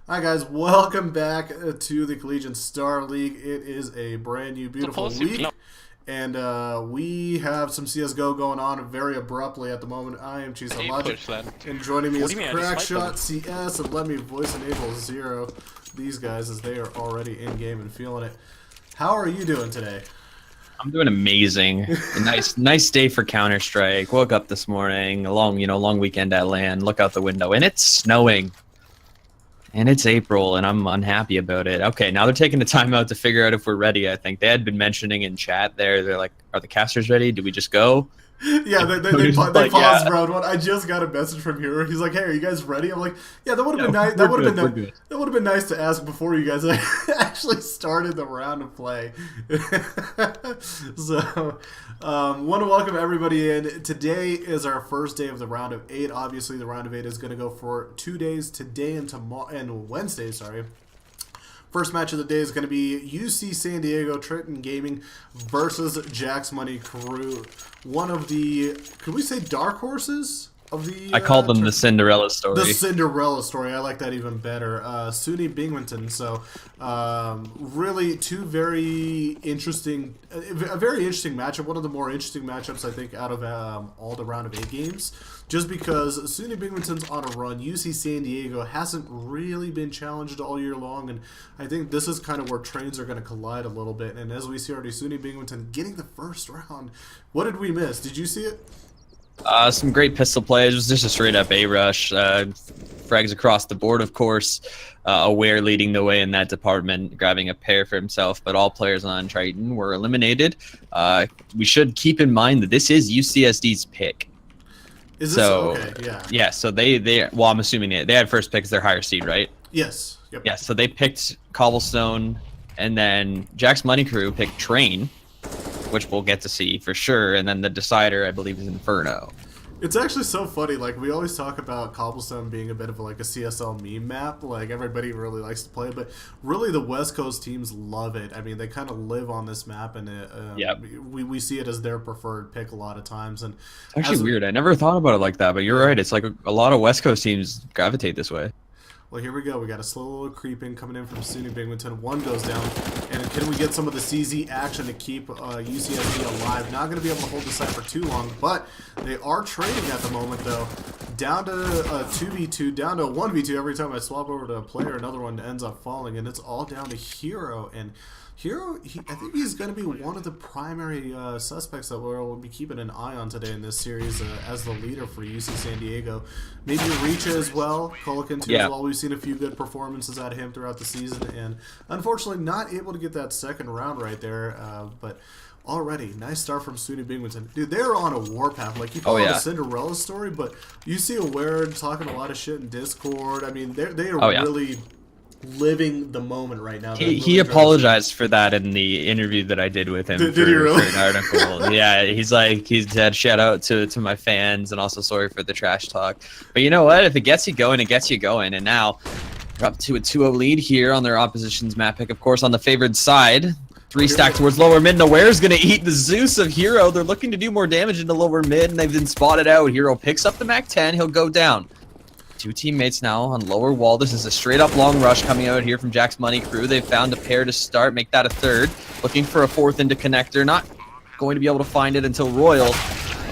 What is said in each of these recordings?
Hi guys, welcome back to the Collegiate Star League. It is a brand new, beautiful week, and we have some CSGO going on very abruptly at the moment. I am Cheese Logic, and joining me is Crackshot CS, and let me voice enable Zero. These guys, as they are already in game and feeling it. How are you doing today? I'm doing amazing. A nice day for Counter-Strike. Woke up this morning, a long weekend at LAN. Look out the window, and it's snowing. And it's April, and I'm unhappy about it. Okay, now they're taking the time out to figure out if we're ready, I think. They had been mentioning in chat there, they're like, are the casters ready? Do we just go? Yeah, they paused round one. I just got a message from Hero. He's like, "Hey, are you guys ready?" I'm like, "Yeah, that would have been nice. That would have been nice to ask before you guys actually started the round of play." So, want to welcome everybody in. Today is our first day of the round of 8. Obviously, the round of 8 is going to go for 2 days, today and tomorrow and Wednesday. Sorry. First match of the day is going to be UC San Diego Trenton Gaming versus Jack's Money Crew. One of the, could we say dark horses of the... I called them the Cinderella story. The Cinderella story. I like that even better. SUNY Binghamton. So really two very interesting, a very interesting matchup. One of the more interesting matchups, I think, out of all the round of 8 games. Just because SUNY Binghamton's on a run, UC San Diego hasn't really been challenged all year long, and I think this is kind of where trains are going to collide a little bit. And as we see already, SUNY Binghamton getting the first round. What did we miss? Did you see it? Some great pistol plays. It was just a straight-up A-rush. Frags across the board, of course. Aware leading the way in that department, grabbing a pair for himself, but all players on Triton were eliminated. We should keep in mind that this is UCSD's pick. Is this okay? Yeah. Yeah, so they well, I'm assuming they had first pick as their higher seed, right? Yes. Yep. Yeah, so they picked Cobblestone, and then Jack's Money Crew picked Train, which we'll get to see for sure, and then the decider, I believe, is Inferno. It's actually so funny. Like, we always talk about Cobblestone being a bit of like a CSL meme map. Like, everybody really likes to play it, but really the West Coast teams love it. I mean, they kind of live on this map, and we see it as their preferred pick a lot of times. And it's actually weird. I never thought about it like that, but you're right. It's like a lot of West Coast teams gravitate this way. Well, here we go. We got a slow little creeping coming in from SUNY Binghamton. One goes down. And can we get some of the CZ action to keep UCSD alive? Not going to be able to hold the site for too long, but they are trading at the moment, though. Down to a 2v2, down to a 1v2. Every time I swap over to a player, another one ends up falling, and it's all down to Hero. And Hero, I think he's going to be one of the primary suspects that we'll be keeping an eye on today in this series as the leader for UC San Diego. Maybe Reacha as well, Colican too as well. We've seen a few good performances out of him throughout the season, and unfortunately not able to get that second round right there, but already, nice start from SUNY Binghamton. Dude, they're on a warpath. Like, you call it a Cinderella story, but you see Aware talking a lot of shit in Discord. I mean, they are really living the moment right now. He apologized for that in the interview that I did with him did he really? For an article. Yeah, he's like, he's said shout out to my fans and also sorry for the trash talk. But you know what? If it gets you going, it gets you going. And now we're up to a 2-0 lead here on their opposition's map pick, of course, on the favored side. 3 stack towards lower mid. Naware's going to eat the Zeus of Hero. They're looking to do more damage into lower mid, and they've been spotted out. Hero picks up the Mac 10. He'll go down. 2 teammates now on lower wall. This is a straight-up long rush coming out here from Jack's Money Crew. They've found a pair to start, make that a third. Looking for a fourth into connector. Not going to be able to find it until Royal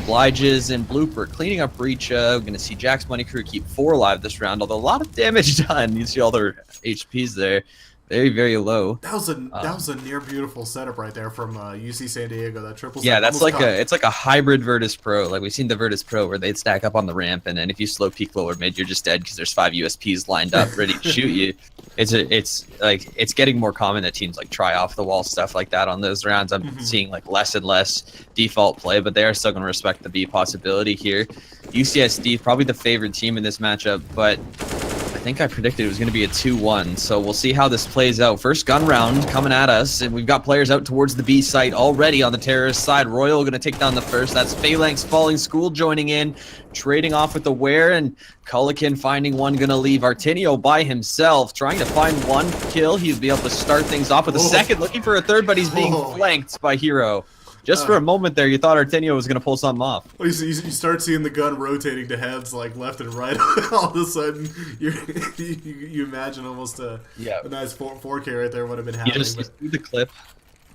obliges and Blooper. Cleaning up Reacha. We're going to see Jack's Money Crew keep 4 alive this round, although a lot of damage done. You see all their HPs there. Very, very low. That was a near beautiful setup right there from UC San Diego. That triple. Yeah, that's like it's like a hybrid Virtus Pro. Like we've seen the Virtus Pro where they'd stack up on the ramp, and then if you slow peek lower mid, you're just dead because there's 5 USPs lined up ready to shoot you. It's getting more common that teams like try off the wall stuff like that on those rounds. I'm seeing like less and less default play, but they are still going to respect the B possibility here. UCSD probably the favorite team in this matchup, but I think I predicted it was going to be a 2-1, so we'll see how this plays out. First gun round coming at us, and we've got players out towards the B site already on the terrorist side. Royal going to take down the first. That's Phalanx Falling School joining in, trading off with the Ware, and Colican finding one, going to leave Artinio by himself, trying to find 1 kill. He'll be able to start things off with a second, looking for a third, but he's being flanked by Hero. Just for a moment there, you thought Artenio was going to pull something off. Well, you start seeing the gun rotating to heads like left and right. All of a sudden, you imagine almost a nice 4K right there would have been happening. You see the clip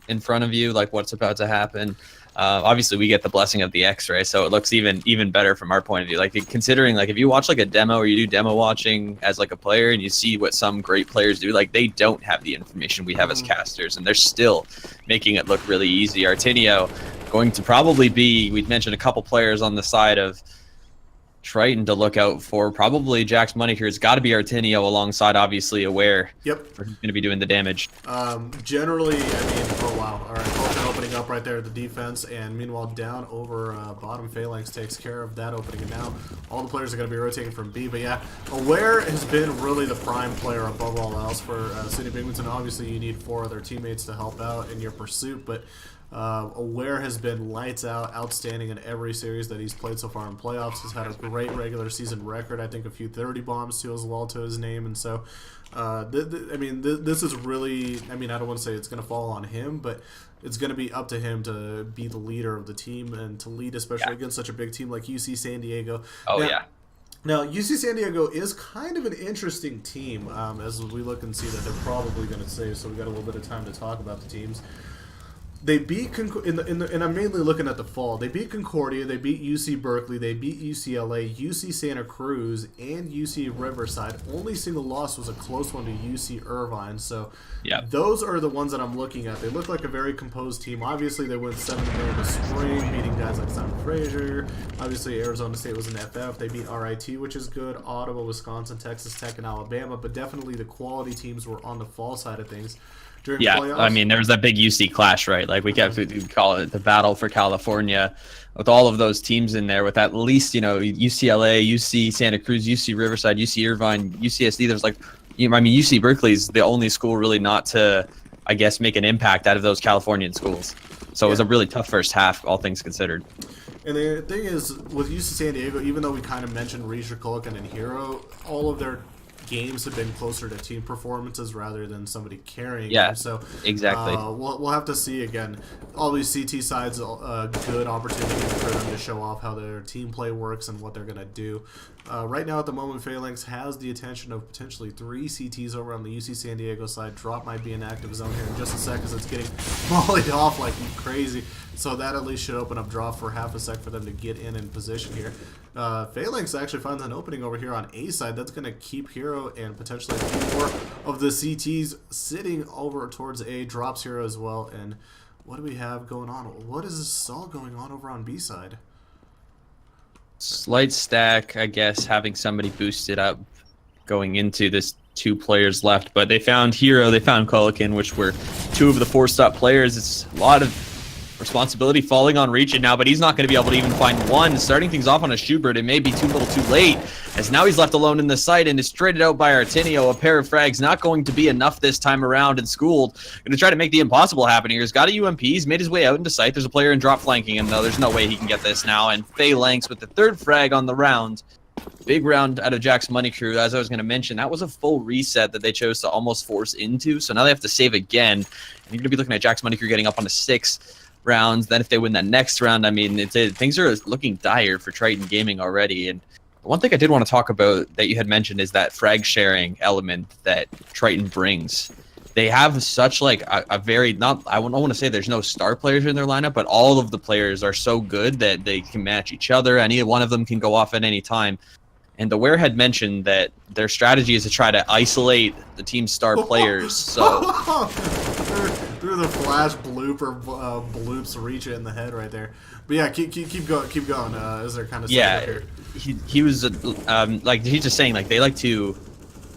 in front of you, like what's about to happen. Obviously, we get the blessing of the X-ray, so it looks even better from our point of view. Like considering, like if you watch like a demo or you do demo watching as like a player, and you see what some great players do, like they don't have the information we have as casters, and they're still making it look really easy. Artenio going to probably be, we'd mentioned a couple players on the side of Triton to look out for. Probably Jack's money here has got to be Artenio alongside, obviously, Aware. Yep. Who's going to be doing the damage. Generally, I mean, oh wow. All right, Vulcan opening up right there at the defense, and meanwhile down over bottom, Phalanx takes care of that opening, and now all the players are going to be rotating from B. But yeah, Aware has been really the prime player above all else for SUNY Binghamton. Obviously, you need 4 other teammates to help out in your pursuit, but Aware has been lights out, outstanding in every series that he's played so far in playoffs. He's had a great regular season record. I think a few 30 bombs too as well to his name, and so I mean, this is really, I mean, I don't want to say it's going to fall on him, but it's going to be up to him to be the leader of the team and to lead, especially against such a big team like UC San Diego. Now, UC San Diego is kind of an interesting team as we look and see that they're probably going to save, so we got a little bit of time to talk about the teams. They beat and I'm mainly looking at the fall. They beat Concordia, they beat UC Berkeley, they beat UCLA, UC Santa Cruz, and UC Riverside. Only single loss was a close one to UC Irvine. So those are the ones that I'm looking at. They look like a very composed team. Obviously, they went 7-0 in the spring, beating guys like Simon Fraser. Obviously, Arizona State was an FF. They beat RIT, which is good. Ottawa, Wisconsin, Texas Tech, and Alabama. But definitely the quality teams were on the fall side of things. Playoffs. I mean, there was that big UC clash, right? Like we call it the battle for California, with all of those teams in there, with at least UCLA, UC Santa Cruz, UC Riverside, UC Irvine, UCSD. There's like, I mean, UC Berkeley is the only school really not to, I guess, make an impact out of those Californian schools. So it was a really tough first half, all things considered. And the thing is, with UC San Diego, even though we kind of mentioned Reisha Kulkin and Hero, all of their games have been closer to team performances rather than somebody carrying them. So exactly. We'll have to see again. All these CT sides, a good opportunity for them to show off how their team play works and what they're going to do. Right now, at the moment, Phalanx has the attention of potentially 3 CTs over on the UC San Diego side. Drop might be in active zone here in just a sec as it's getting volleyed off like crazy. So that at least should open up drop for half a sec for them to get in position here. Phalanx actually finds an opening over here on A side. That's going to keep Hero and potentially a few more of the CTs sitting over towards A. Drops Hero as well. And what do we have going on? What is this all going on over on B side? Slight stack, I guess, having somebody boosted up going into this 2 players left. But they found Hero, they found Kulkin, which were 2 of the 4-stop players. It's a lot of responsibility falling on Reach now, but he's not going to be able to even find one. Starting things off on a Schubert, it may be too little too late, as now he's left alone in the site and is traded out by Artenio. A pair of frags not going to be enough this time around, and Schooled going to try to make the impossible happen here. He's got a UMP, he's made his way out into sight. There's a player in drop flanking him, though. There's no way he can get this now, and Phalanx with the 3rd frag on the round. Big round out of Jack's Money Crew. As I was going to mention, that was a full reset that they chose to almost force into, so now they have to save again. And you're going to be looking at Jack's Money Crew getting up on a 6 rounds. Then if they win that next round, I mean, things are looking dire for Triton Gaming already. And one thing I did want to talk about that you had mentioned is that frag sharing element that Triton brings. They have such like a very, not, I don't want to say there's no star players in their lineup, but all of the players are so good that they can match each other. Any one of them can go off at any time. And the Ware had mentioned that their strategy is to try to isolate the team's star players. So through the flash blooper bloops Reach it in the head right there. But yeah, keep going. Is there kind of here? He was like he's just saying like they like to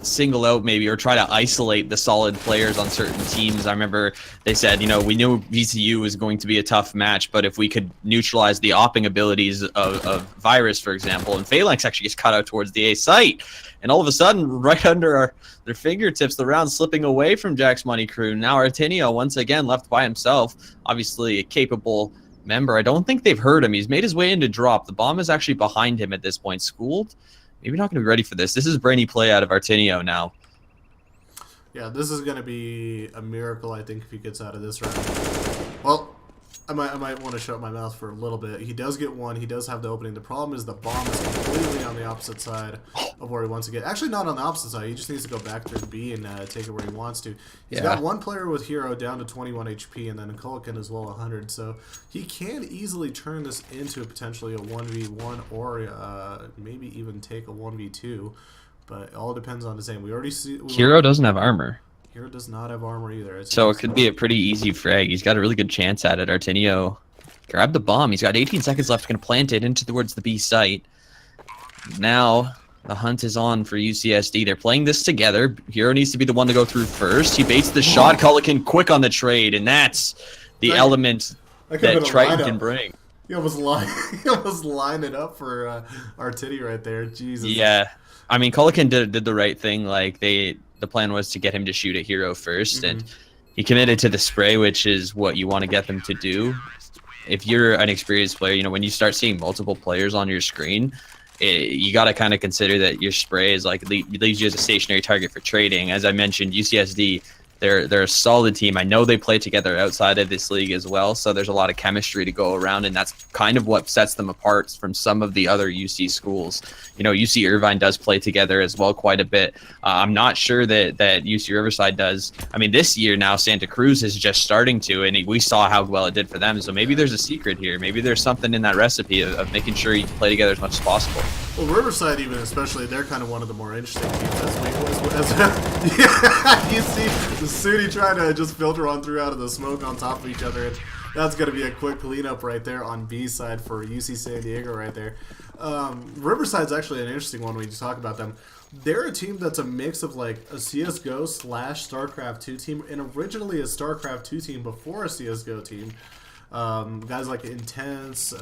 single out maybe or try to isolate the solid players on certain teams. I remember they said, we knew VCU was going to be a tough match, but if we could neutralize the opping abilities of Virus, for example, and Phalanx actually gets cut out towards the A site, and all of a sudden, right under their fingertips, the round slipping away from Jack's Money Crew. Now Artenio once again left by himself, obviously a capable member. I don't think they've heard him. He's made his way into drop. The bomb is actually behind him at this point. Schooled. Maybe not going to be ready for this. This is brainy play out of Artenio now. Yeah, this is going to be a miracle, I think, if he gets out of this round. Well, I might want to shut my mouth for a little bit. He does get one. He does have the opening. The problem is the bomb is completely on the opposite side of where he wants to get. Actually, not on the opposite side. He just needs to go back through B and take it where he wants to. He's got one player with Hero down to 21 HP, and then Kulikin as well 100. So he can easily turn this into potentially a 1v1 or maybe even take a 1v2. But it all depends on his aim. We already see Hero doesn't have armor. Hero does not have armor either. So it could be a pretty easy frag. He's got a really good chance at it. Artinio grabbed the bomb. He's got 18 seconds left. Going to plant it into towards the B site. Now the hunt is on for UCSD. They're playing this together. Hero needs to be the one to go through first. He baits the shot. Kulikin quick on the trade, and that's the element that Triton can bring. He almost lined it up for Artinio right there. Jesus. Yeah, I mean Kulikin did the right thing. Like the plan was to get him to shoot at Hero first, and he committed to the spray, which is what you want to get them to do. If you're an experienced player, you know, when you start seeing multiple players on your screen, you got to kind of consider that your spray is like leaves you as a stationary target for trading. As I mentioned, UCSD, they're a solid team. I know they play together outside of this league as well, so there's a lot of chemistry to go around, and that's kind of what sets them apart from some of the other UC schools. You know, UC Irvine does play together as well quite a bit. I'm not sure that UC Riverside does. I mean, this year now Santa Cruz is just starting to, and we saw how well it did for them. So maybe there's a secret here. Maybe there's something in that recipe of making sure you play together as much as possible. Well, Riverside even especially, they're kind of one of the more interesting teams you see the SUNY trying to just filter on through out of the smoke on top of each other. And that's going to be a quick cleanup right there on B side for UC San Diego right there. Riverside's actually an interesting one when you talk about them. They're a team that's a mix of like a CSGO / StarCraft 2 team, and originally a StarCraft 2 team before a CSGO team. Guys like Intense,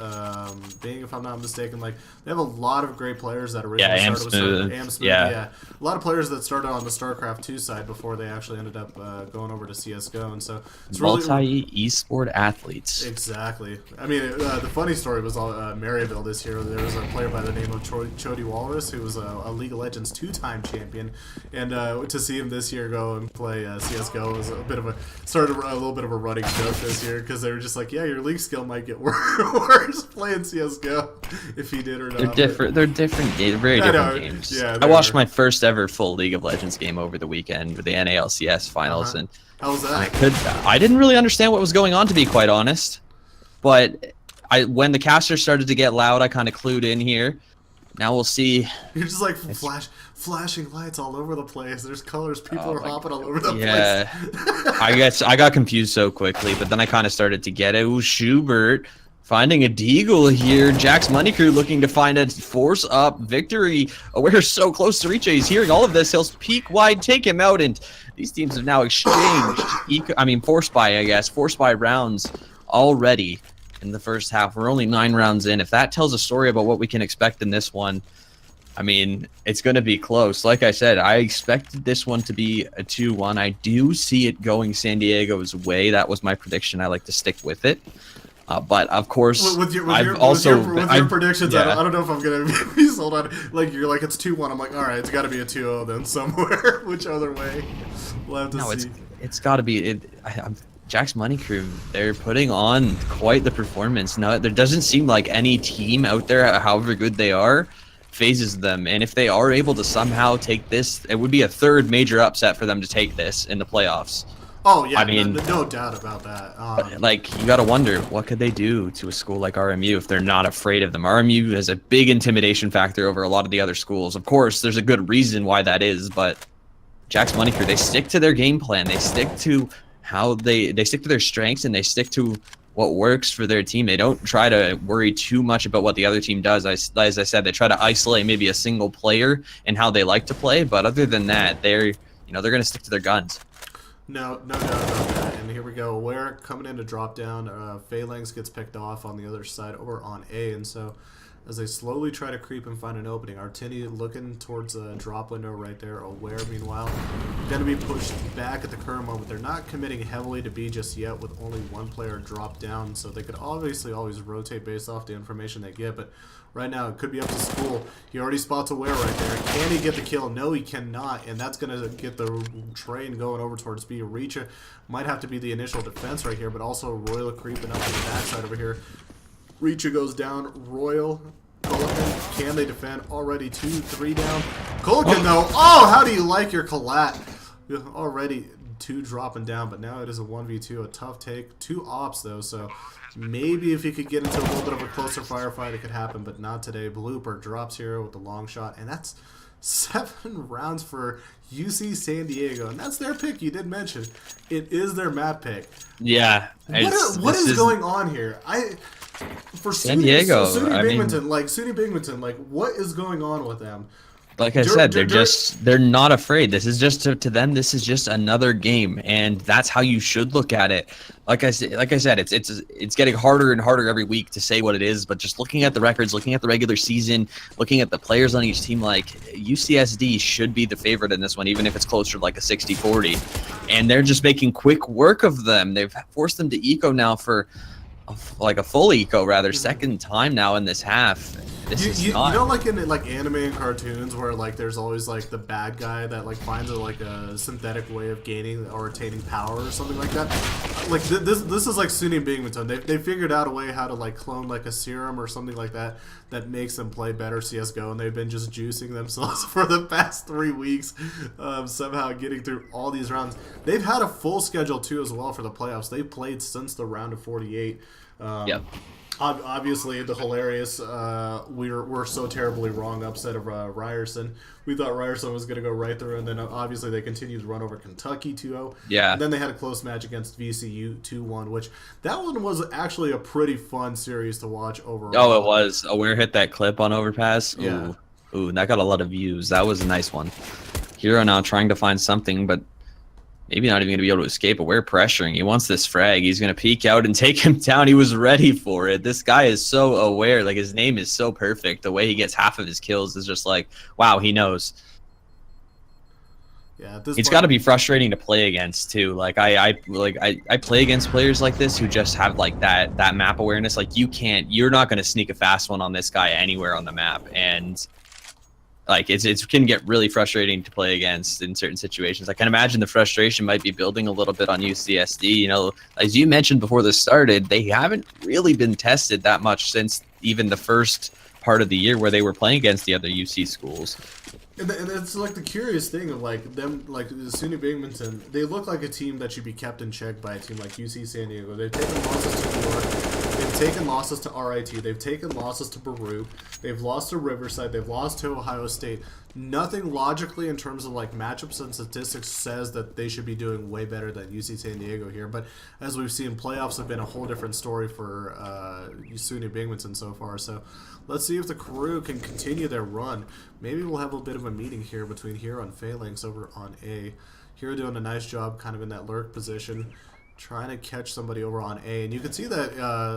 Bing, if I'm not mistaken, like they have a lot of great players that originally started with Amsmooth. Yeah, a lot of players that started on the StarCraft 2 side before they actually ended up going over to CS:GO, and so it's multi esport athletes. Exactly. I mean, the funny story was Maryville this year. There was a player by the name of Chody Walrus who was a League of Legends 2-time champion, and to see him this year go and play CS:GO was started a little bit of a running joke this year because they were just like, yeah, your league skill might get worse playing CS:GO if he did or not. They're different games, very different games. Yeah, I watched my first ever full League of Legends game over the weekend with the NALCS finals, and how was that? I didn't really understand what was going on, to be quite honest. But when the caster started to get loud, I kind of clued in here. Now we'll see. You're just like flashing lights all over the place. There's colors. People are hopping all over the place. I guess I got confused so quickly, but then I kind of started to get it. Ooh, Schubert finding a deagle here. Jack's Money Crew looking to find a force up victory. Oh, we're so close to reach it. He's hearing all of this. He'll peek wide, take him out, and these teams have now exchanged. Force buy rounds already in the first half. We're only 9 rounds in. If that tells a story about what we can expect in this one, I mean, it's going to be close. Like I said, I expected this one to be a 2-1. I do see it going San Diego's way. That was my prediction. I like to stick with it. But of course, with your predictions, yeah. I don't know if I'm gonna be sold on. Like you're like it's 2-1. I'm like, all right, it's got to be a 2-0 then somewhere. Which other way? We'll have to see. It's got to be. Jack's Money Crew, they're putting on quite the performance. Now, there doesn't seem like any team out there, however good they are, phases them. And if they are able to somehow take this, it would be a third major upset for them to take this in the playoffs. Oh, yeah, I mean, no doubt about that. Like, you got to wonder, what could they do to a school like RMU if they're not afraid of them? RMU has a big intimidation factor over a lot of the other schools. Of course, there's a good reason why that is, but Jack's Money Crew, they stick to their game plan. They stick to how they stick to their strengths, and they stick to what works for their team. They don't try to worry too much about what the other team does. As I said, they try to isolate maybe a single player and how they like to play, but other than that, they're going to stick to their guns. No doubt about that. And here we go. Ware coming in to drop down. Phalanx gets picked off on the other side over on A, and so as they slowly try to creep and find an opening. Artini looking towards a drop window right there. Aware, meanwhile, going to be pushed back at the current moment. They're not committing heavily to B just yet with only one player dropped down, so they could obviously always rotate based off the information they get, but right now it could be up to School. He already spots Aware right there. Can he get the kill? No, he cannot, and that's going to get the train going over towards B. Reacha might have to be the initial defense right here, but also Royal creeping up to the backside over here. Reacher goes down. Royal, Culligan, can they defend? Already 2, 3 down. Culligan, though. Oh, how do you like your collat? Already 2 dropping down, but now it is a 1v2. A tough take. 2 ops, though, so maybe if he could get into a little bit of a closer firefight, it could happen, but not today. Blooper drops here with the long shot, and that's 7 rounds for UC San Diego, and that's their pick. You did mention it is their map pick. Yeah. What is going on here? For San Diego, SUNY Binghamton, SUNY Binghamton, what is going on with them? Like I said, they're not afraid. This is just to them. This is just another game, and that's how you should look at it. Like I said, it's getting harder and harder every week to say what it is. But just looking at the records, looking at the regular season, looking at the players on each team, UCSD should be the favorite in this one, even if it's closer to like a 60-40. And they're just making quick work of them. They've forced them to eco now for a full eco, rather, second time now in this half. You know, like in anime and cartoons where there's always the bad guy that finds a synthetic way of gaining or attaining power or something like that. This is like SUNY Binghamton. They figured out a way how to clone a serum or something like that that makes them play better CS:GO, and they've been just juicing themselves for the past 3 weeks, somehow getting through all these rounds. They've had a full schedule too as well for the playoffs. They've played since the round of 48. Yep. Obviously, the hilarious, we're so terribly wrong upset of Ryerson. We thought Ryerson was going to go right through, and then obviously they continued to run over Kentucky 2-0. Yeah. And then they had a close match against VCU 2-1, which that one was actually a pretty fun series to watch overall. Oh, it was. Aware hit that clip on Overpass. Yeah. Ooh, that got a lot of views. That was a nice one. Hero now trying to find something, but maybe not even going to be able to escape. Aware pressuring. He wants this frag. He's going to peek out and take him down. He was ready for it. This guy is so aware. His name is so perfect. The way he gets half of his kills is just wow, he knows. Yeah, it's got to be frustrating to play against too. I play against players like this who just have that map awareness. You're not going to sneak a fast one on this guy anywhere on the map, and it can get really frustrating to play against in certain situations. I can imagine the frustration might be building a little bit on UCSD. As you mentioned before this started, they haven't really been tested that much since even the first part of the year where they were playing against the other UC schools. And it's the curious thing of them, SUNY Binghamton, they look like a team that should be kept in check by a team like UC San Diego. They've taken losses to New York. They've taken losses to RIT. They've taken losses to Baruch. They've lost to Riverside. They've lost to Ohio State. Nothing logically in terms of matchups and statistics says that they should be doing way better than UC San Diego here. But as we've seen, playoffs have been a whole different story for SUNY Binghamton so far. So let's see if the crew can continue their run. Maybe we'll have a bit of a meeting here between Hero and Phalanx over on A. Hero doing a nice job kind of in that lurk position, trying to catch somebody over on A. And you can see that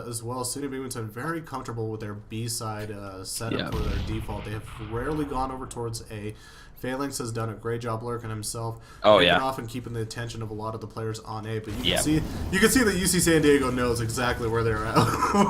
as well, SUNY Binghamton very comfortable with their B side setup for their default. They have rarely gone over towards A. Phalanx has done a great job lurking himself. Off and keeping the attention of a lot of the players on A. But you can see that UC San Diego knows exactly where they're at,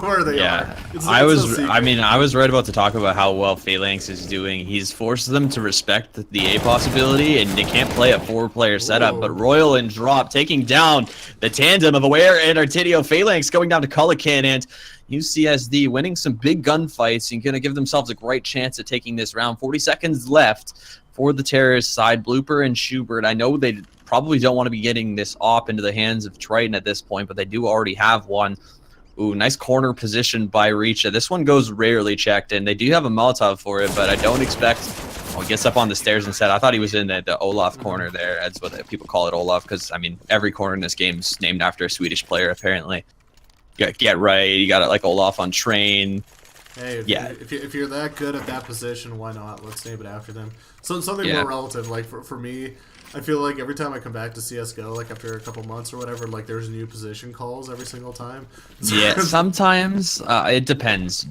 where they are. I was right about to talk about how well Phalanx is doing. He's forced them to respect the A possibility, and they can't play a 4-player setup. But Royal and Drop taking down the tandem of Aware and Artidio. Phalanx going down to Culligan, and UCSD winning some big gunfights and going to give themselves a great chance at taking this round. 40 seconds left for the terrorist side. Blooper and Schubert, I know they probably don't want to be getting this op into the hands of Triton at this point, but they do already have one. Ooh, nice corner position by Reacha. This one goes rarely checked, and they do have a Molotov for it, but I don't expect... Oh, he gets up on the stairs instead. I thought he was in the Olaf corner there. That's what people call it, Olaf, because, every corner in this game is named after a Swedish player, apparently. Get right. You got it like Olaf on train. Hey, if you're that good at that position, why not? Let's name it after them. So something more relative. For me, I feel like every time I come back to CS:GO, after a couple months or whatever, there's new position calls every single time. Yeah, sometimes it depends.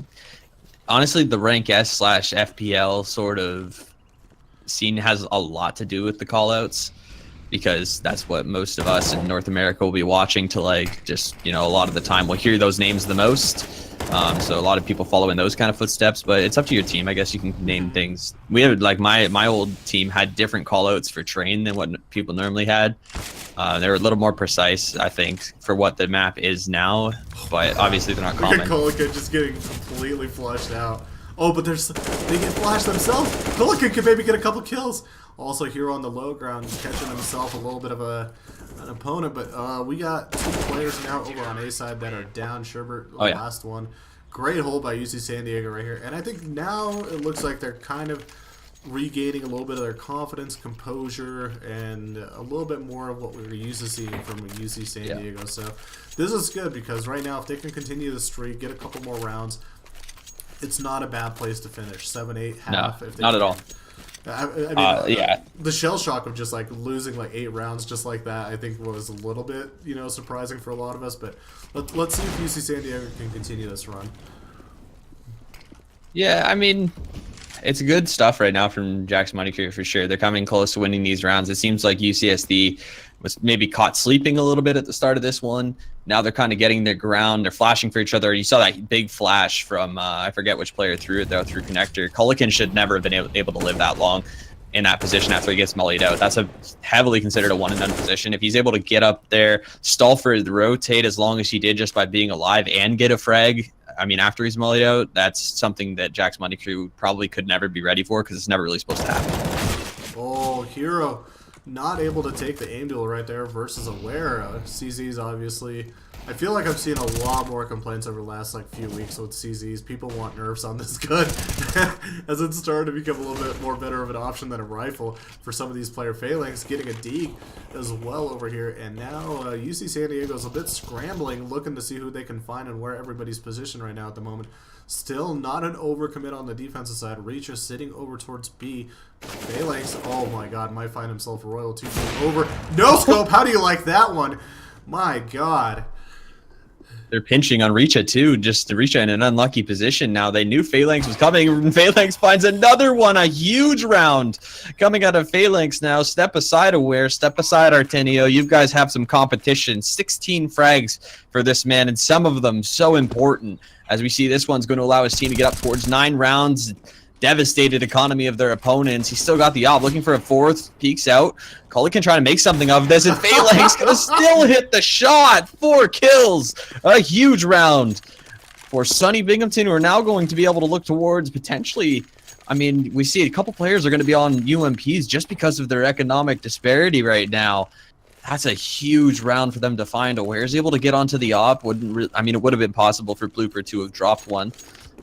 honestly, the rank S slash FPL sort of scene has a lot to do with the callouts, because that's what most of us in North America will be watching to, like, just, you know, a lot of the time we'll hear those names the most. So a lot of people follow in those kind of footsteps, but it's up to your team. I guess you can name things. We have, like, my old team had different callouts for train than what people normally had. They're a little more precise, I think, for what the map is now, but obviously they're not common. Colica just getting completely flushed out. Oh, but they get flashed themselves. Colica could maybe get a couple kills. Also, Hero on the low ground catching himself a little bit of an opponent, but we got 2 players now over on A side that are down. Sherbert, the last one. Great hold by UC San Diego right here. And I think now it looks like they're kind of regaining a little bit of their confidence, composure, and a little bit more of what we were used to seeing from UC San Diego. So this is good, because right now if they can continue the streak, get a couple more rounds, it's not a bad place to finish. 7-8 half. No, if they not at all. I mean, yeah. The shell shock of just like losing like 8 rounds just like that, I think was a little bit, you know, surprising for a lot of us. But let's see if UC San Diego can continue this run. Yeah, I mean, it's good stuff right now from Jack's Money Crew for sure. They're coming close to winning these rounds. It seems like UCSD was maybe caught sleeping a little bit at the start of this one. Now they're kind of getting their ground. They're flashing for each other. You saw that big flash from, I forget which player threw it, though, through connector. Colican should never have been able to live that long in that position after he gets mullied out. That's a heavily considered a one-and-done position. If he's able to get up there, stall for the rotate as long as he did just by being alive and get a frag, I mean, after he's mullied out, that's something that Jack's Money Crew probably could never be ready for, because it's never really supposed to happen. Oh, Hero not able to take the aim duel right there versus Aware. CZ's obviously, I feel like I've seen a lot more complaints over the last like few weeks with CZ's. People want nerfs on this gun as it's started to become a little bit more better of an option than a rifle for some of these player failings. Getting a D as well over here, and now UC San Diego's a bit scrambling, looking to see who they can find and where everybody's positioned right now at the moment. Still not an overcommit on the defensive side. Reach is sitting over towards B. Phalanx, oh my god, might find himself Royal 2 feet over. No scope, how do you like that one? My god. They're pinching on Richa too, just to Richa in an unlucky position now. They knew Phalanx was coming, and Phalanx finds another one, a huge round coming out of Phalanx now. Step aside, Aware, step aside, Artenio. You guys have some competition. 16 frags for this man, and some of them so important. As we see, this one's going to allow his team to get up towards 9 rounds. Devastated economy of their opponents. He's still got the op, looking for a 4th, peeks out. Colican trying to make something of this, and Phalanx gonna still hit the shot. 4 kills, a huge round for SUNY Binghamton, who are now going to be able to look towards potentially, I mean, we see a couple players are going to be on UMPs just because of their economic disparity right now. That's a huge round for them to find. Aware's able to get onto the op. I mean, it would have been possible for Blooper to have dropped one.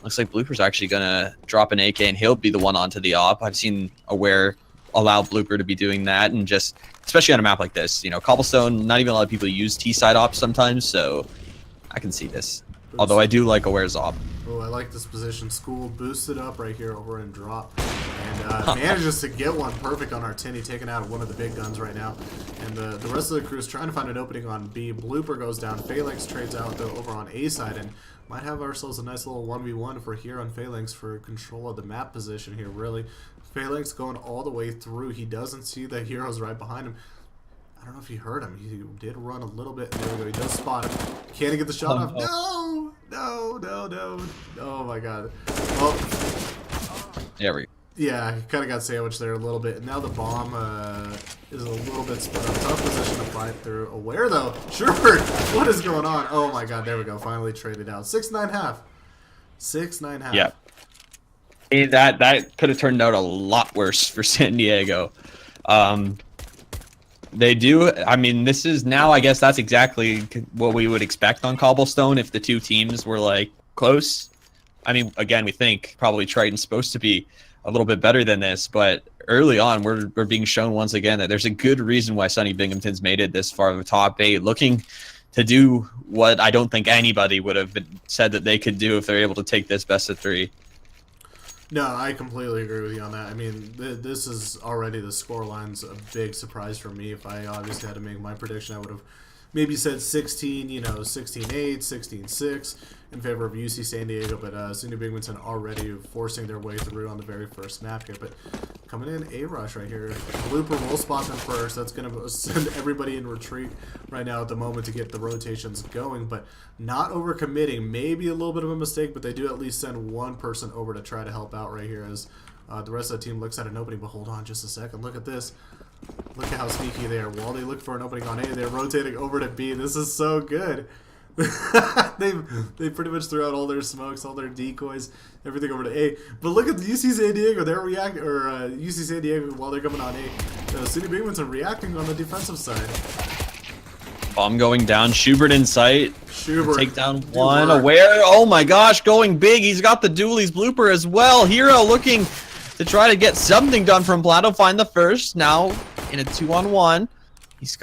Looks like Blooper's actually going to drop an AK, and he'll be the one onto the op. I've seen Aware allow Blooper to be doing that, and just, especially on a map like this, you know, Cobblestone, not even a lot of people use T-side ops sometimes, so I can see this. Although I do like Aware's op. Oh, I like this position. School boosted up right here over and drop. And manages to get one perfect on Artini, taking out one of the big guns right now. And the rest of the crew is trying to find an opening on B. Blooper goes down. Phalanx trades out, though, over on A side. And might have ourselves a nice little 1v1 for here on Phalanx for control of the map position here, really. Phalanx going all the way through. He doesn't see the heroes right behind him. I don't know if he heard him. He did run a little bit. There we go. He does spot him. Can he get the shot off? No! No, no, no. Oh, my God. Well, there we go. Yeah, he kind of got sandwiched there a little bit. And now the bomb is a little bit split up. Tough position to fight through. Aware, though. Sherbert, what is going on? Oh, my God. There we go. Finally traded out. 6-9 half. 6-9 half. Yeah. Hey, that could have turned out a lot worse for San Diego. They do. I mean, this is now, I guess that's exactly what we would expect on Cobblestone if the two teams were, like, close. I mean, again, we think probably Triton's supposed to be a little bit better than this, but early on, we're being shown once again that there's a good reason why SUNY Binghamton's made it this far of the top 8, looking to do what I don't think anybody would have said that they could do if they're able to take this best of 3. No, I completely agree with you on that. I mean, this is already, the scoreline's a big surprise for me. If I obviously had to make my prediction, I would have maybe said 16, 16-8, 16-6 in favor of UC San Diego, but SUNY Binghamton already forcing their way through on the very first map here. But coming in, A-Rush right here. Blooper will spot them first. That's going to send everybody in retreat right now at the moment to get the rotations going, but not overcommitting. Maybe a little bit of a mistake, but they do at least send one person over to try to help out right here as the rest of the team looks at an opening. But hold on just a second. Look at this. Look at how sneaky they are. While they look for an opening on A, they're rotating over to B. This is so good. they pretty much threw out all their smokes, all their decoys, everything over to A. But look at UC San Diego. They're reacting, or UC San Diego while they're coming on A. SUNY Binghamton reacting on the defensive side. Bomb going down. Schubert in sight. Schubert. Take down one. Aware. Oh my gosh, going big. He's got the dualies blooper as well. Hero looking to try to get something done from Plato. Find the first. Now in a 2-on-1. He's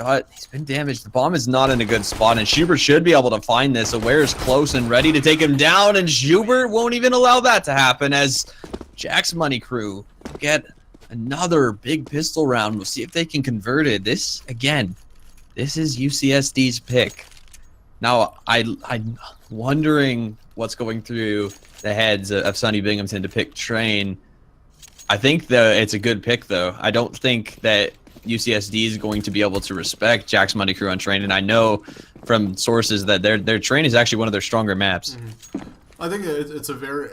been damaged. The bomb is not in a good spot, and Schubert should be able to find this. Aware is close and ready to take him down, and Schubert won't even allow that to happen as Jack's Money Crew get another big pistol round. We'll see if they can convert it. This, again, this is UCSD's pick. Now, I'm wondering what's going through the heads of SUNY Binghamton to pick Train. I think it's a good pick, though. I don't think that UCSD is going to be able to respect Jack's Money Crew on Train, and I know from sources that their Train is actually one of their stronger maps. I think it's a very,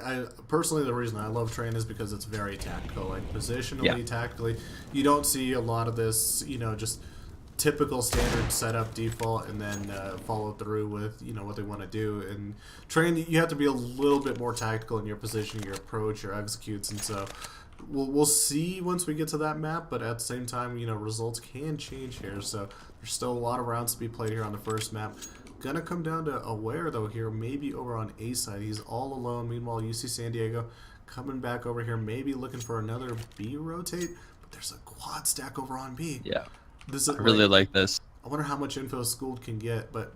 personally the reason I love Train is because it's very tactical, like positionally, tactically. You don't see a lot of this, just typical standard setup default and then follow through with, what they want to do. And Train, you have to be a little bit more tactical in your position, your approach, your executes, and so we'll see once we get to that map, but at the same time, results can change here, so there's still a lot of rounds to be played here on the first map. Gonna come down to Aware, though, here, maybe over on A side. He's all alone. Meanwhile, UC San Diego coming back over here, maybe looking for another B rotate, but there's a quad stack over on B. Yeah, this is I really like this. I wonder how much info Schooled can get, but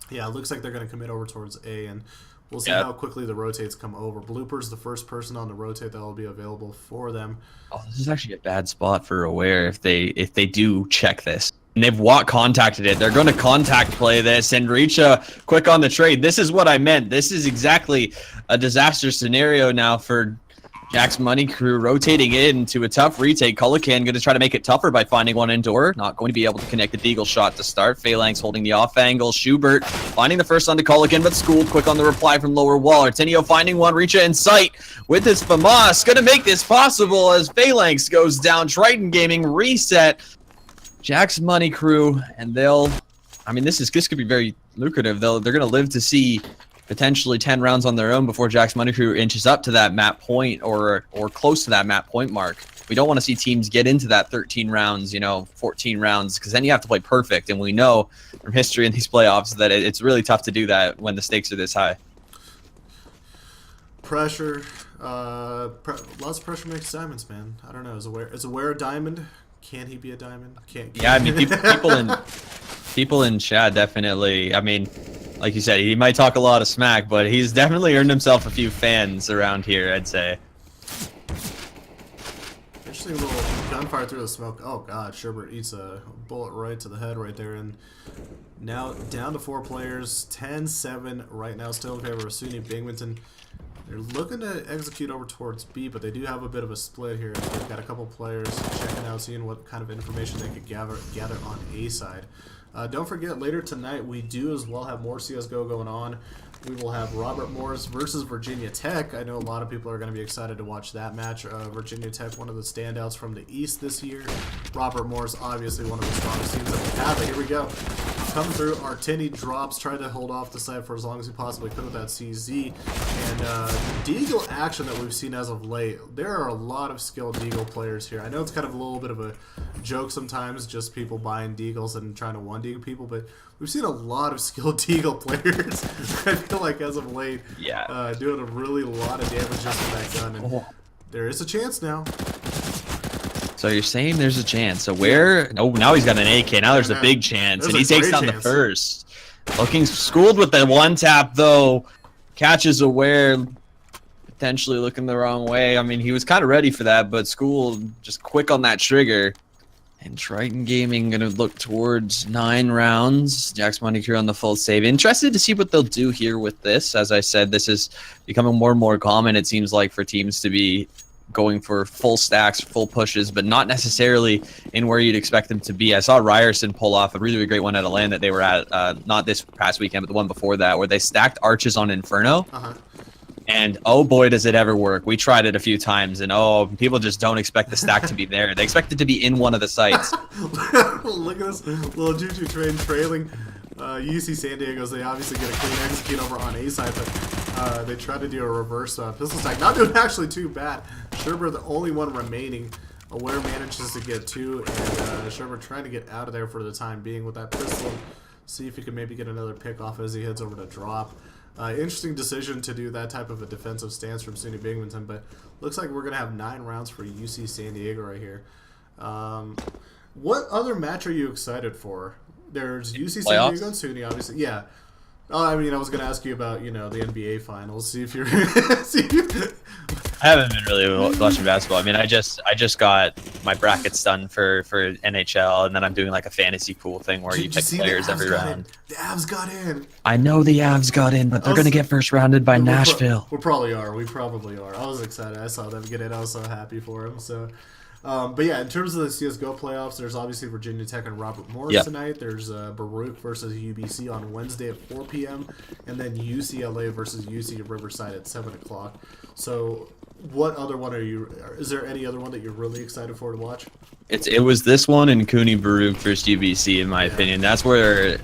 yeah, it looks like they're gonna commit over towards A, and we'll see how quickly the rotates come over. Blooper's the first person on the rotate that will be available for them. Oh, this is actually a bad spot for Aware if they do check this. And they've contacted it. They're going to contact play this and reach quick on the trade. This is what I meant. This is exactly a disaster scenario now for Jack's Money Crew, rotating into a tough retake. Cullican going to try to make it tougher by finding one indoor. Not going to be able to connect the deagle shot to start. Phalanx holding the off angle. Schubert finding the first onto Cullican, but Schooled quick on the reply from lower wall. Artenio finding one. Reacha in sight with his FAMAS. Going to make this possible as Phalanx goes down. Triton Gaming reset. Jack's Money Crew, and this could be very lucrative. They're going to live to see potentially 10 rounds on their own before Jack's Money Crew inches up to that map point or close to that map point mark. We don't want to see teams get into that 13 rounds, 14 rounds, because then you have to play perfect, and we know from history in these playoffs that it's really tough to do that when the stakes are this high. Pressure, lots of pressure makes diamonds, man. I don't know. Is Aware a diamond? Can he be a diamond? Yeah, I mean, people in chat definitely. I mean, like you said, he might talk a lot of smack, but he's definitely earned himself a few fans around here, I'd say. Interesting little gunfire through the smoke. Oh god, Sherbert eats a bullet right to the head right there, and now down to 4 players, 10-7 right now, still in favor of SUNY Binghamton. They're looking to execute over towards B, but they do have a bit of a split here. They've got a couple players checking out, seeing what kind of information they could gather on A side. Don't forget, later tonight we do as well have more CSGO going on. We will have Robert Morris versus Virginia Tech. I know a lot of people are going to be excited to watch that match. Virginia Tech, one of the standouts from the East this year. Robert Morris, obviously one of the strongest teams that we have. But here we go. Coming through, Artini drops, tried to hold off the side for as long as he possibly could with that CZ. And Deagle action that we've seen as of late, there are a lot of skilled Deagle players here. I know it's kind of a little bit of a joke sometimes, just people buying Deagles and trying to one-Deagle people, but we've seen a lot of skilled Deagle players, I feel like, as of late, doing a really lot of damage just with that gun. And there is a chance now. So you're saying there's a chance. So where? Oh, now he's got an AK. Now there's a big chance, and he takes down the first. Looking Schooled with the one tap, though. Catches Aware, potentially looking the wrong way. I mean, he was kind of ready for that, but Schooled just quick on that trigger. And Triton Gaming going to look towards 9 rounds. Jax Money Crew on the full save. Interested to see what they'll do here with this. As I said, this is becoming more and more common, it seems like, for teams to be going for full stacks, full pushes, but not necessarily in where you'd expect them to be. I saw Ryerson pull off a really great one at a LAN that they were at, not this past weekend, but the one before that, where they stacked arches on Inferno. And oh boy, does it ever work. We tried it a few times, and oh, people just don't expect the stack to be there. They expect it to be in one of the sites. Look at this little Juju train trailing UC San Diego's. They obviously get a clean execute over on A side, but they try to do a reverse pistol stack. Not doing actually too bad. Sherber, the only one remaining. Aware manages to get 2, and Sherber trying to get out of there for the time being with that pistol. See if he can maybe get another pick off as he heads over to drop. Interesting decision to do that type of a defensive stance from SUNY Binghamton, but looks like we're going to have 9 rounds for UC San Diego right here. What other match are you excited for? There's UC San Diego and SUNY, obviously. Yeah. I mean, I was going to ask you about, the NBA Finals. See if you're... I haven't been really watching basketball. I mean, I just got my brackets done for NHL, and then I'm doing like a fantasy pool thing where you pick players every round. The Avs got in. I know the Avs got in, but they're going to get first rounded by Nashville. We probably are. We probably are. I was excited. I saw them get in. I was so happy for them. So, but yeah, in terms of the CSGO playoffs, there's obviously Virginia Tech and Robert Morris tonight. There's Baruch versus UBC on Wednesday at 4 p.m. And then UCLA versus UC Riverside at 7 o'clock. So, what other one is there any other one that you're really excited for to watch? It was this one and Cooney Baruch versus UBC, in my opinion. That's where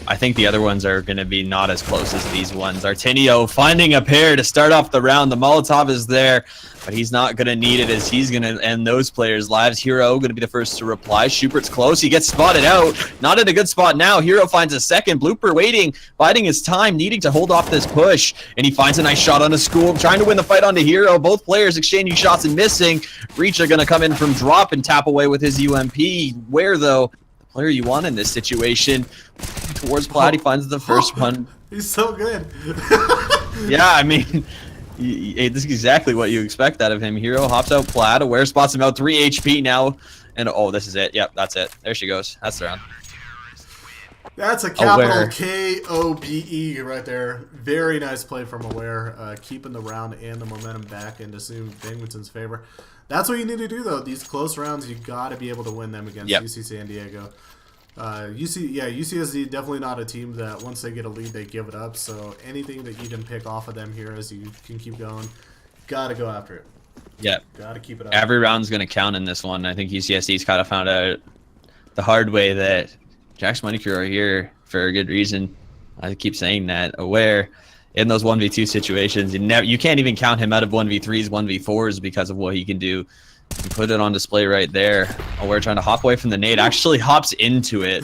I think the other ones are going to be not as close as these ones. Artinio finding a pair to start off the round. The Molotov is there, but he's not going to need it as he's going to end those players' lives. Hero going to be the first to reply. Schubert's close. He gets spotted out. Not in a good spot now. Hero finds a second. Blooper waiting, biding his time, needing to hold off this push. And he finds a nice shot on a school, trying to win the fight onto Hero. Both players exchanging shots and missing. Reach are going to come in from drop and tap away with his UMP. Where, though, the player you want in this situation, towards Plaid, he finds the first one. He's so good. Yeah, I mean, this is exactly what you expect out of him. Hero hops out Plaid. Aware spots him out 3 HP now. And oh, this is it. Yep, that's it. There she goes. That's the round. That's a capital K-O-B-E right there. Very nice play from Aware, keeping the round and the momentum back into SUNY Binghamton's favor. That's what you need to do, though. These close rounds, you got to be able to win them against UC San Diego. UCSD definitely not a team that once they get a lead, they give it up. So anything that you can pick off of them here as you can keep going, got to go after it. Yeah. Got to keep it up. Every round's going to count in this one. I think UCSD's kind of found out the hard way that Jack's Money Crew are here for a good reason. I keep saying that. Aware in those 1v2 situations, you can't even count him out of 1v3s, 1v4s because of what he can do. You put it on display right there. Aware trying to hop away from the nade, actually hops into it.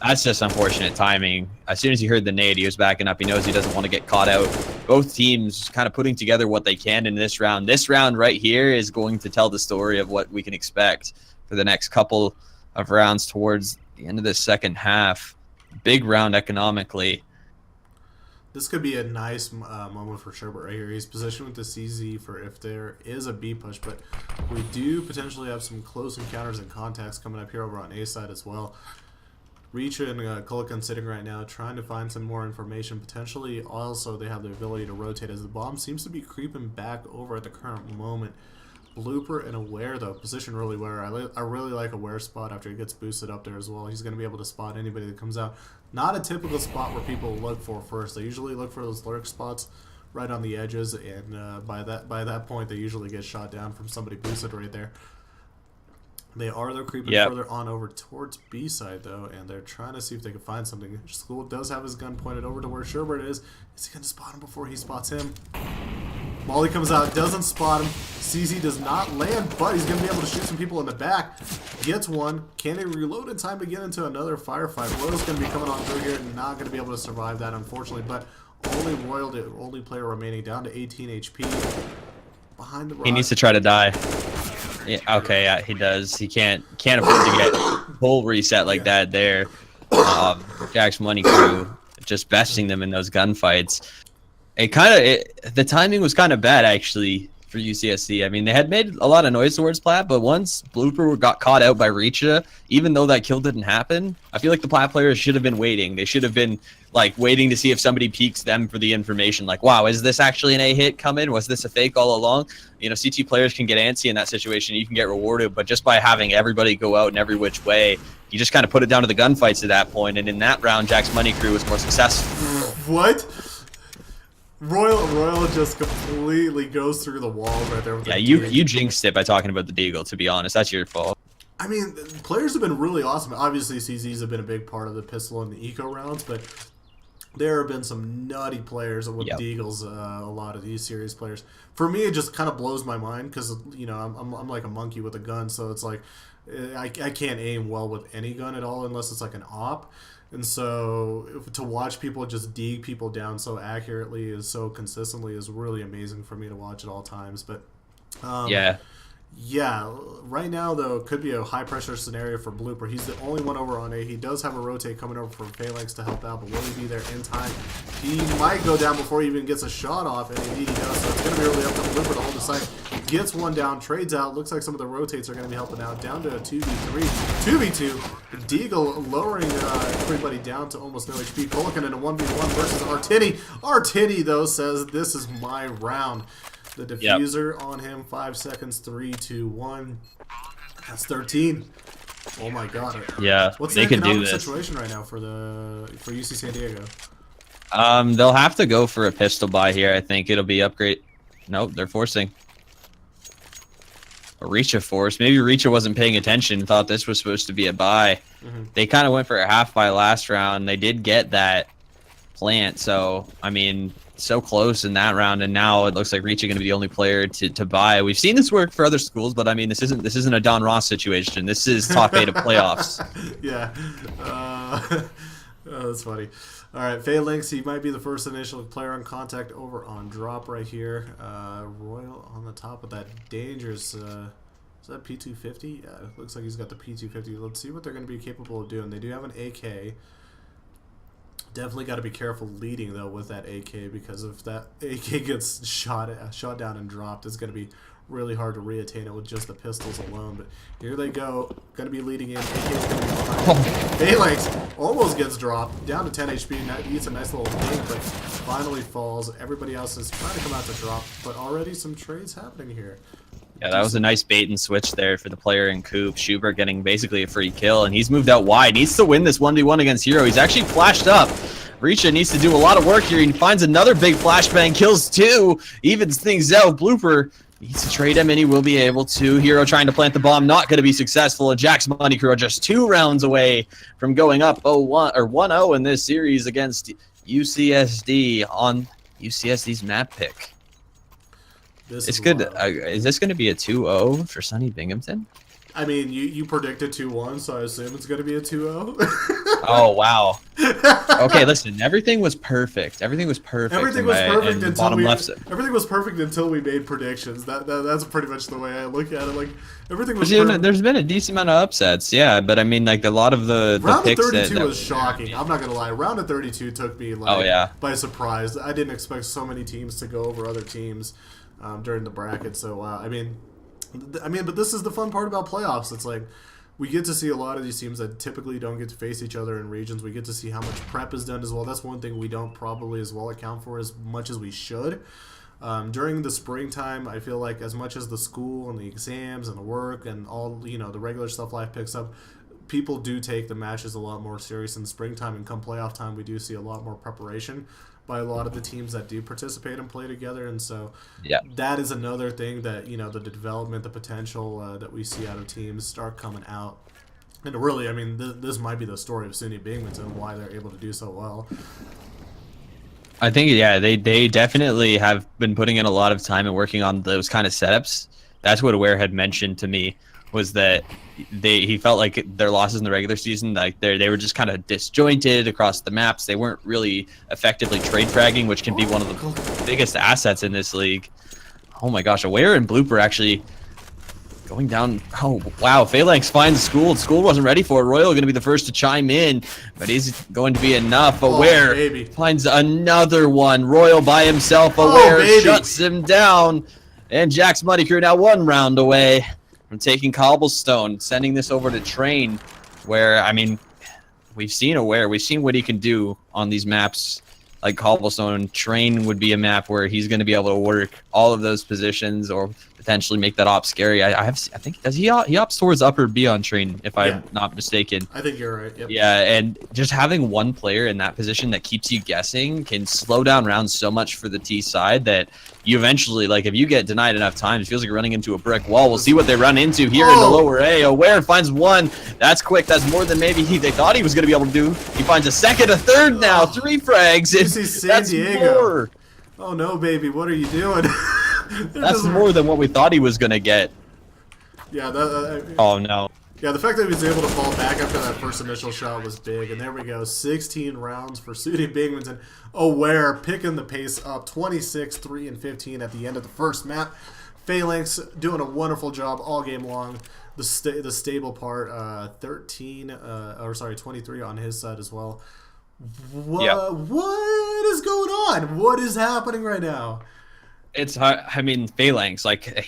That's just unfortunate timing. As soon as he heard the nade, he was backing up. He knows he doesn't want to get caught out. Both teams kind of putting together what they can in this round. This round right here is going to tell the story of what we can expect for the next couple of rounds towards the end of the second half. Big round economically. This could be a nice moment for Sherbert right here. He's positioned with the CZ for if there is a B push, but we do potentially have some close encounters and contacts coming up here over on A side as well. Reach and Kulikan sitting right now trying to find some more information. Potentially also they have the ability to rotate as the bomb seems to be creeping back over at the current moment. Blooper and Aware, though, position really well. I really like Aware spot after he gets boosted up there as well. He's going to be able to spot anybody that comes out. Not a typical spot where people look for first. They usually look for those lurk spots right on the edges, and by that point, they usually get shot down from somebody boosted right there. They are, though, creeping further on over towards B side, though, and they're trying to see if they can find something. School does have his gun pointed over to where Sherbert is. Is he going to spot him before he spots him? Molly comes out, doesn't spot him. CZ does not land, but he's going to be able to shoot some people in the back. Gets one. Can he reload in time to get into another firefight? Royal's going to be coming on through here and not going to be able to survive that, unfortunately. But only Royal, the only player remaining, down to 18 HP. Behind the rock. He needs to try to die. Yeah, okay, yeah, he does. He can't afford to get full reset like that there. Jack's Money Crew just besting them in those gunfights. The timing was kind of bad actually for UCSD. I mean, they had made a lot of noise towards Platt, but once Blooper got caught out by Richa, even though that kill didn't happen, I feel like the Platt players should have been waiting. They should have been like waiting to see if somebody peeks them for the information. Like, wow, is this actually an A hit coming? Was this a fake all along? You know, CT players can get antsy in that situation. You can get rewarded, but just by having everybody go out in every which way, you just kind of put it down to the gunfights at that point. And in that round, Jack's money crew was more successful. What? Royal just completely goes through the wall right there with Yeah, the you jinxed it by talking about the Deagle, to be honest. That's your fault. I mean, players have been really awesome. Obviously, CZs have been a big part of the pistol and the eco rounds, but there have been some nutty players with Deagles, a lot of these series players. For me, it just kind of blows my mind because, you know, I'm like a monkey with a gun, so it's like I can't aim well with any gun at all unless it's like an op. And so to watch people just dig people down so accurately is so consistently is really amazing for me to watch at all times. But yeah, right now though it could be a high pressure scenario for Blooper. He's the only one over on A. He does have a Ro8 coming over from Phalanx to help out, but will he be there in time? He might go down before he even gets a shot off, and indeed he does. So it's going to be really up to Blooper to hold the site. Gets one down, trades out. Looks like some of the rotates are going to be helping out. Down to a 2v3, 2v2. Deagle lowering everybody down to almost no HP. Kolikin in a 1v1 versus Artini. Artini though says this is my round. The diffuser on him, 5 seconds, 3, 2, 1. That's 13. Oh my god. Yeah, what's they the can do economic this situation right now for UC San Diego? They'll have to go for a pistol buy here. I think it'll be upgrade. Nope, they're forcing. A Richa force. Maybe Richa wasn't paying attention, thought this was supposed to be a buy. They kind of went for a half buy last round. They did get that plant, so I mean, so close in that round, and now it looks like Richa going to be the only player to buy. We've seen this work for other schools, but I mean, this isn't a Don Ross situation. This is top 8 of playoffs. Yeah, oh, that's funny. All right, Phalanx, he might be the first initial player on contact over on drop right here. Royal on the top of that dangerous. Is that P250? Yeah, it looks like he's got the P250. Let's see what they're going to be capable of doing. They do have an AK. Definitely got to be careful leading though with that AK, because if that AK gets shot down and dropped, it's going to be really hard to reattain it with just the pistols alone. But here they go, going to be leading in. AK's going to be behind. Phalanx almost gets dropped down to 10 HP. Eats a nice little ding, but finally falls. Everybody else is trying to come out to drop, but already some trades happening here. Yeah, that was a nice bait and switch there for the player in Coop. Schubert getting basically a free kill, and he's moved out wide. Needs to win this 1v1 against Hero. He's actually flashed up. Richa needs to do a lot of work here. He finds another big flashbang, kills 2, evens things out. Blooper needs to trade him, and he will be able to. Hero trying to plant the bomb, not going to be successful. And Jack's money crew are just 2 rounds away from going up 0-1 or 1-0 in this series against UCSD on UCSD's map pick. It's good. Is this going to be a 2-0 for Sunny Binghamton? I mean, you predicted 2-1, so I assume it's going to be a 2-0. Oh, wow. Okay, listen. Everything was perfect. Everything was perfect. Everything was perfect until we made predictions. That's pretty much the way I look at it. Like, everything was There's been a decent amount of upsets, yeah, but I mean, like, a lot of the round picks of 32 was shocking. I'm not going to lie. Round of 32 took me, like, by surprise. I didn't expect so many teams to go over other teams during the bracket, so, I mean, but this is the fun part about playoffs. It's like we get to see a lot of these teams that typically don't get to face each other in regions. We get to see how much prep is done as well. That's one thing we don't probably as well account for as much as we should. During the springtime, I feel like as much as the school and the exams and the work and all, you know, the regular stuff life picks up, people do take the matches a lot more serious in the springtime, and come playoff time, we do see a lot more preparation by a lot of the teams that do participate and play together. And so that is another thing that, you know, the development, the potential that we see out of teams start coming out. And really, I mean, this might be the story of SUNY Binghamton, why they're able to do so well. I think, yeah, they definitely have been putting in a lot of time and working on those kind of setups. That's what Aware had mentioned to me, was that he felt like their losses in the regular season, like they were just kind of disjointed across the maps. They weren't really effectively trade fragging, which can be one of the biggest assets in this league. Oh my gosh, Aware and Blooper actually going down. Oh wow, Phalanx finds School. School wasn't ready for it. Royal going to be the first to chime in, but is going to be enough. Aware finds another one. Royal by himself. Aware shuts him down. And Jack's Muddy Crew now 1 round away from taking Cobblestone, sending this over to Train, where, I mean, we've seen what he can do on these maps like Cobblestone. Train would be a map where he's going to be able to work all of those positions or potentially make that op scary. I think he opts towards upper B on Train, if I'm not mistaken. I think you're right. Yep. Yeah, and just having one player in that position that keeps you guessing can slow down rounds so much for the T side that you eventually, like, if you get denied enough times, it feels like you're running into a brick wall. We'll see what they run into here in the lower A. Aware finds 1. That's quick. That's more than maybe they thought he was going to be able to do. He finds a second, a third now. 3 frags. San Diego. More. Oh no, baby, what are you doing? That's more than what we thought he was gonna get. Yeah. Oh no. Yeah, the fact that he was able to fall back after that first initial shot was big. And there we go, 16 rounds for SUNY Binghamton. Aware picking the pace up, 26, 3, and 15 at the end of the first map. Phalanx doing a wonderful job all game long. The stable part, 23 on his side as well. What is going on? What is happening right now? It's hard. I mean, Phalanx, like,